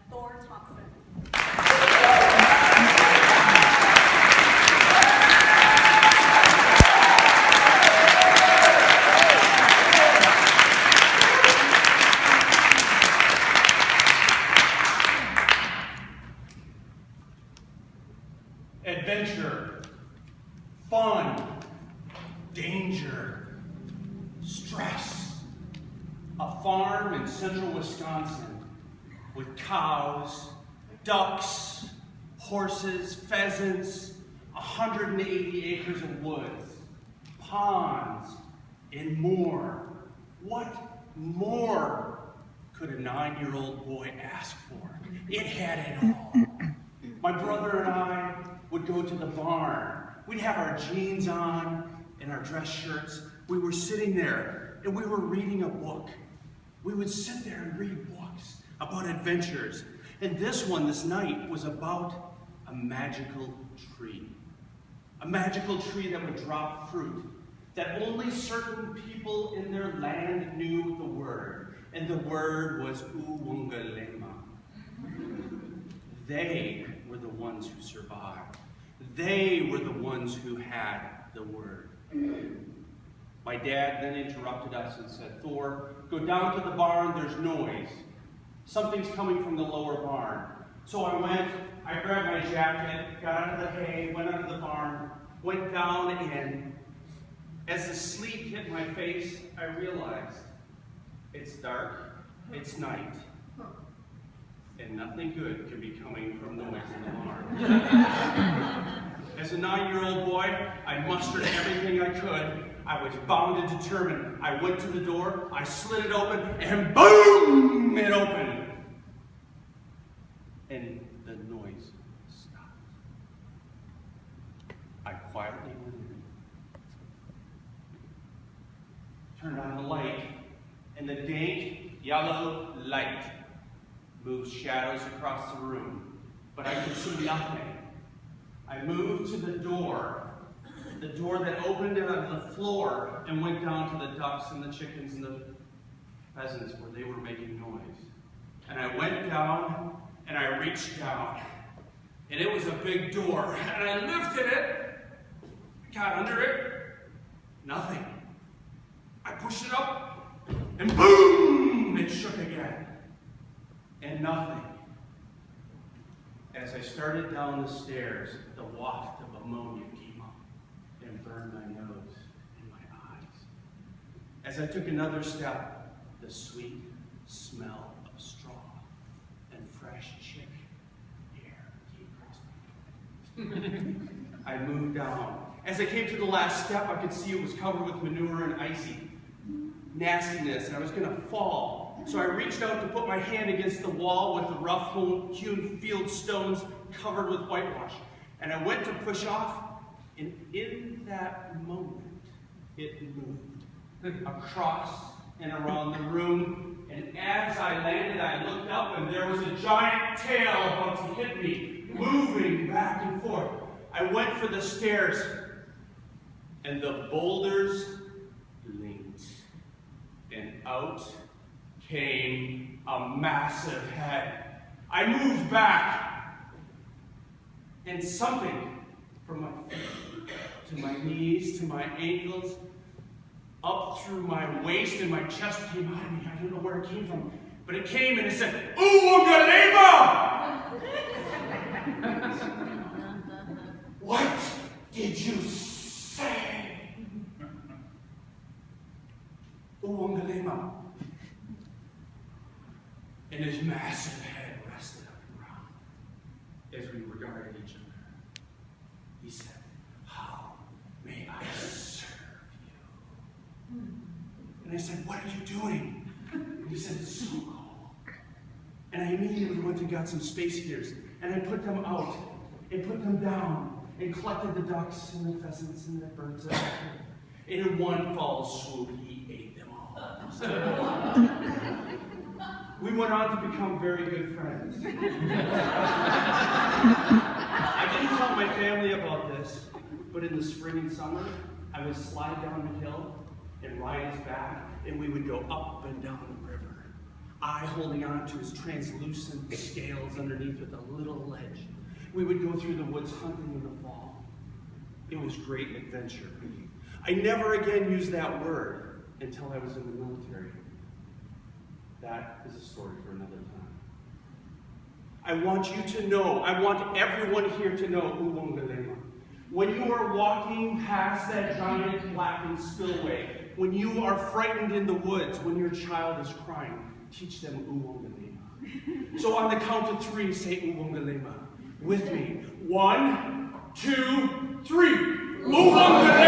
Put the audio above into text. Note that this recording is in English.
Thor Thompson. Adventure, fun, danger, stress. A farm in central Wisconsin with cows, ducks, horses, pheasants, 180 acres of woods, ponds, and more. What more could a 9-year-old boy ask for? It had it all. My brother and I would go to the barn. We'd have our jeans on and our dress shirts. We were sitting there and we were reading a book. We would sit there and read books about adventures. And this one, this night, was about a magical tree. A magical tree that would drop fruit, that only certain people in their land knew the word. And the word was Uwungalema. They were the ones who survived. They were the ones who had the word. My dad then interrupted us and said, "Thor, go down to the barn, there's noise. Something's coming from the lower barn." So I went, I grabbed my jacket, got out of the hay, went out of the barn, went down, and as the sleet hit my face, I realized it's dark, it's night, and nothing good can be coming from noise in the barn. As a 9-year-old boy, I mustered everything I could. I was bound and determined. I went to the door, I slid it open, and boom! It opened. And the noise stopped. I quietly went in, turned on the light, and the dank yellow light moved shadows across the room, but I could see nothing. I moved to the door that opened on the floor and went down to the ducks and the chickens and the pheasants where they were making noise. And I went down and I reached down, and it was a big door, and I lifted it, got under it, nothing. I pushed it up, and boom, it shook again, and nothing. As I started down the stairs, the waft of ammonia came up and burned my nose and my eyes. As I took another step, the sweet smell of straw and fresh chick air came across me. I moved down. As I came to the last step, I could see it was covered with manure and icy nastiness, and I was going to fall. So I reached out to put my hand against the wall with the rough-hewn field stones covered with whitewash. And I went to push off, and in that moment, it moved across and around the room. And as I landed, I looked up, and there was a giant tail about to hit me, moving back and forth. I went for the stairs, and the boulders linked, and out came a massive head. I moved back, and something from my feet to my knees to my ankles, up through my waist and my chest came out of me. I don't know where it came from, but it came and it said, "Uwungalema!" What did you say? Uwungalema. And his massive head rested on the ground as we regarded each other. He said, "How may I serve you?" And I said, "What are you doing?" And he said, "It's so cold." And I immediately went and got some space heaters, and I put them out, and put them down, and collected the ducks and the pheasants and the birds. And in one fell swoop, he ate them all. We went on to become very good friends. I didn't tell my family about this, but in the spring and summer, I would slide down the hill and ride his back, and we would go up and down the river. I holding on to his translucent scales underneath with a little ledge. We would go through the woods hunting in the fall. It was great adventure. I never again used that word until I was in the military. That is a story for another time. I want you to know, I want everyone here to know Uwongalema. When you are walking past that giant blackened spillway, when you are frightened in the woods, when your child is crying, teach them Uwongalema. So on the count of 3, say Uwongalema with me. 1, 2, 3. Uwongalema!